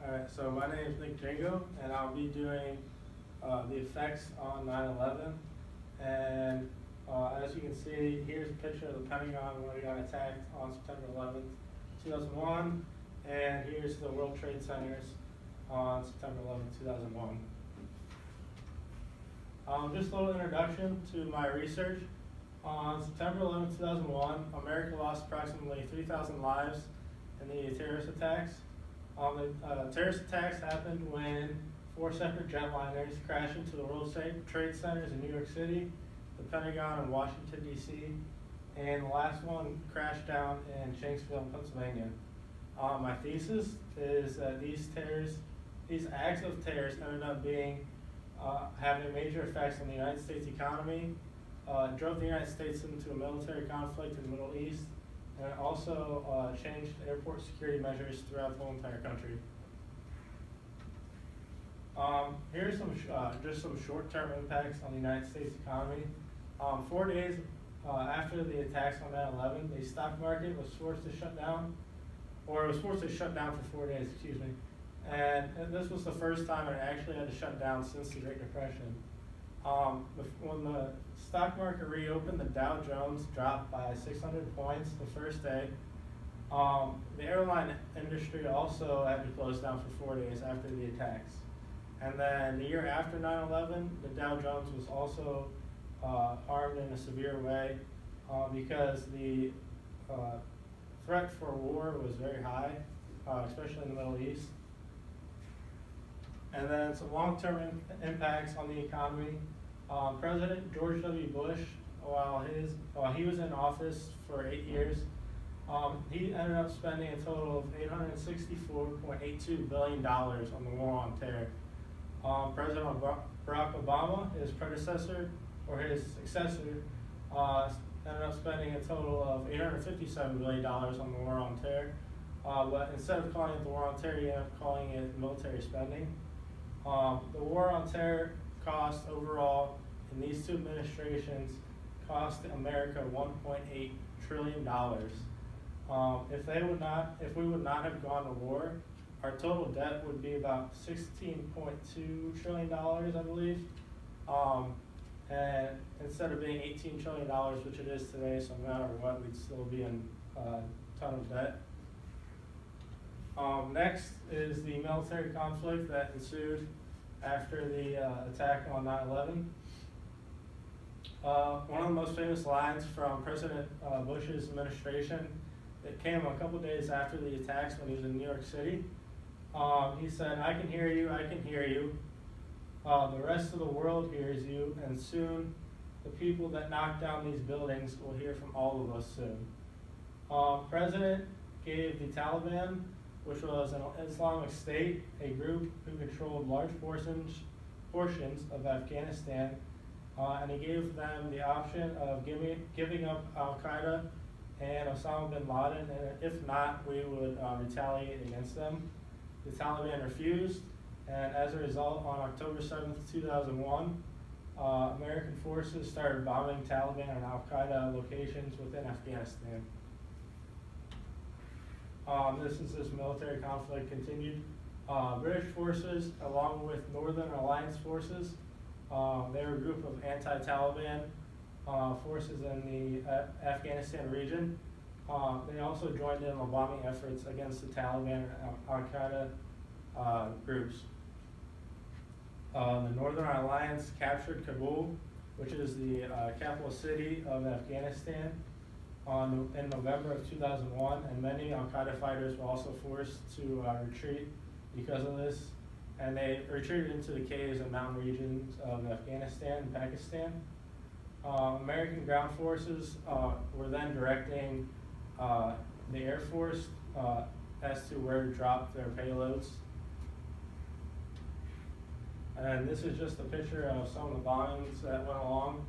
Alright, so my name is Nick Django, and I'll be doing the effects on 9/11. And as you can see, here's a picture of the Pentagon when we got attacked on September 11th, 2001. And here's the World Trade Centers on September 11th, 2001. Just a little introduction to my research. On September 11th, 2001, America lost approximately 3,000 lives in the terrorist attacks. The terrorist attacks happened when 4 separate jetliners crashed into the World Trade Centers in New York City, the Pentagon in Washington, D.C., and the last one crashed down in Shanksville, Pennsylvania. My thesis is that these acts of terrorists ended up having major effects on the United States economy, drove the United States into a military conflict in the Middle East, and it also changed airport security measures throughout the whole entire country. Here's just some short-term impacts on the United States economy. 4 days after the attacks on 9/11, the stock market was forced to shut down, or it was forced to shut down for 4 days, excuse me. And this was the first time it actually had to shut down since the Great Depression. When the stock market reopened, the Dow Jones dropped by 600 points the first day. The airline industry also had to close down for 4 days after the attacks. And then the year after 9/11, the Dow Jones was also harmed in a severe way because the threat for war was very high, especially in the Middle East. And then some long-term impacts on the economy. President George W. Bush, while he was in office for 8 years, he ended up spending a total of $864.82 billion on the war on terror. President Barack Obama, his predecessor, or his successor, ended up spending a total of $857 billion on the war on terror. But instead of calling it the war on terror, he ended up calling it military spending. The war on terror cost overall in these two administrations cost America $1.8 trillion. If we would not have gone to war, our total debt would be about $16.2 trillion, I believe. And instead of being $18 trillion, which it is today, so no matter what, we'd still be in a ton of debt. Next is the military conflict that ensued after the attack on 9/11. One of the most famous lines from President Bush's administration that came a couple days after the attacks when he was in New York City. He said, "I can hear you, I can hear you. The rest of the world hears you, and soon the people that knock down these buildings will hear from all of us soon." President gave the Taliban, which was an Islamic State, a group who controlled large portions of Afghanistan, and he gave them the option of giving up Al-Qaeda and Osama bin Laden, and if not, we would retaliate against them. The Taliban refused, and as a result, on October 7th, 2001, American forces started bombing Taliban and Al-Qaeda locations within Afghanistan. This military conflict continued. British forces, along with Northern Alliance forces, they were a group of anti-Taliban forces in the Afghanistan region. They also joined in on bombing efforts against the Taliban and Al-Qaeda groups. The Northern Alliance captured Kabul, which is the capital city of Afghanistan, in November of 2001, and many Al-Qaeda fighters were also forced to retreat because of this, and they retreated into the caves and mountain regions of Afghanistan and Pakistan. American ground forces were then directing the Air Force as to where to drop their payloads. And this is just a picture of some of the bombings that went along.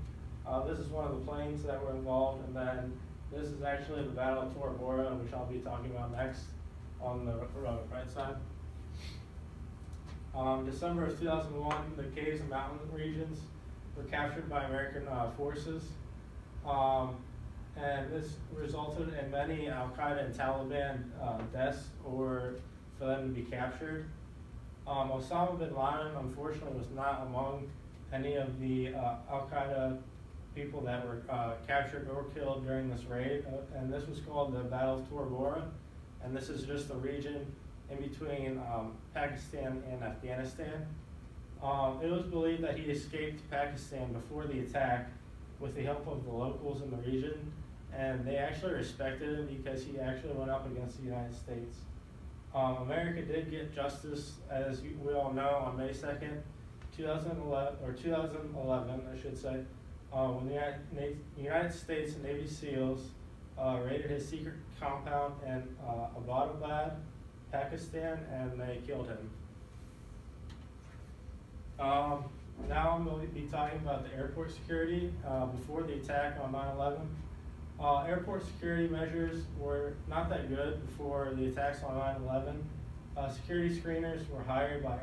This is one of the planes that were involved, and then this is actually the Battle of Tora Bora, which I'll be talking about next on the right side. December of 2001, the caves and mountain regions were captured by American forces. And this resulted in many Al-Qaeda and Taliban deaths or for them to be captured. Osama bin Laden, unfortunately, was not among any of the Al-Qaeda people that were captured or killed during this raid, and this was called the Battle of Tora Bora, and this is just the region in between Pakistan and Afghanistan. It was believed that he escaped to Pakistan before the attack with the help of the locals in the region, and they actually respected him because he actually went up against the United States. America did get justice, as we all know, on May 2nd, 2011, I should say, when the United States Navy SEALs raided his secret compound in Abbottabad, Pakistan, and they killed him. Now I'm going to be talking about the airport security before the attack on 9/11. Airport security measures were not that good before the attacks on 9/11. Security screeners were hired by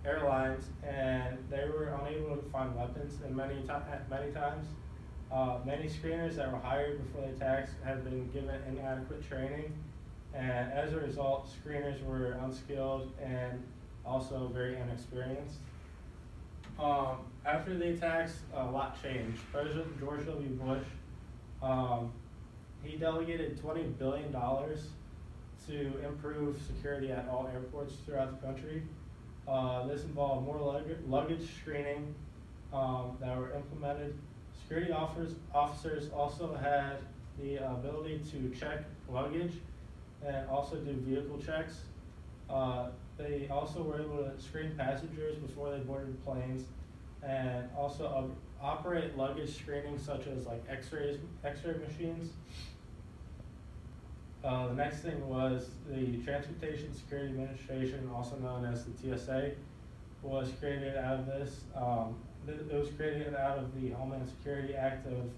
airlines, and they were unable to find weapons. And many times, many screeners that were hired before the attacks had been given inadequate training, and as a result, screeners were unskilled and also very inexperienced. After the attacks, a lot changed. President George W. Bush, he delegated $20 billion to improve security at all airports throughout the country. This involved more luggage screening that were implemented. Security officers also had the ability to check luggage and also do vehicle checks. They also were able to screen passengers before they boarded planes, and also operate luggage screening such as like X-ray machines. The next thing was the Transportation Security Administration, also known as the TSA, was created out of this. It was created out of the Homeland Security Act of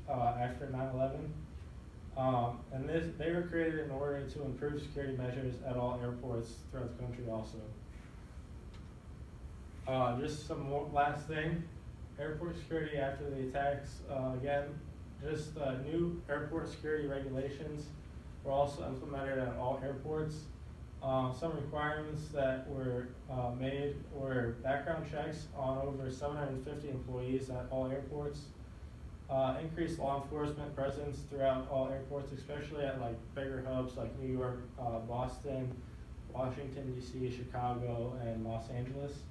after 9/11. And they were created in order to improve security measures at all airports throughout the country also. Just some more last thing, airport security after the attacks, again, just new airport security regulations were also implemented at all airports. Some requirements that were made were background checks on over 750 employees at all airports. Increased law enforcement presence throughout all airports, especially at like bigger hubs like New York, Boston, Washington D.C., Chicago, and Los Angeles.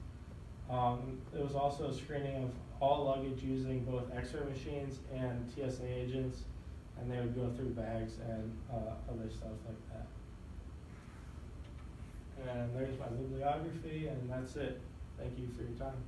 There was also a screening of all luggage using both X-ray machines and TSA agents, and they would go through bags and other stuff like that. And there's my bibliography, and that's it. Thank you for your time.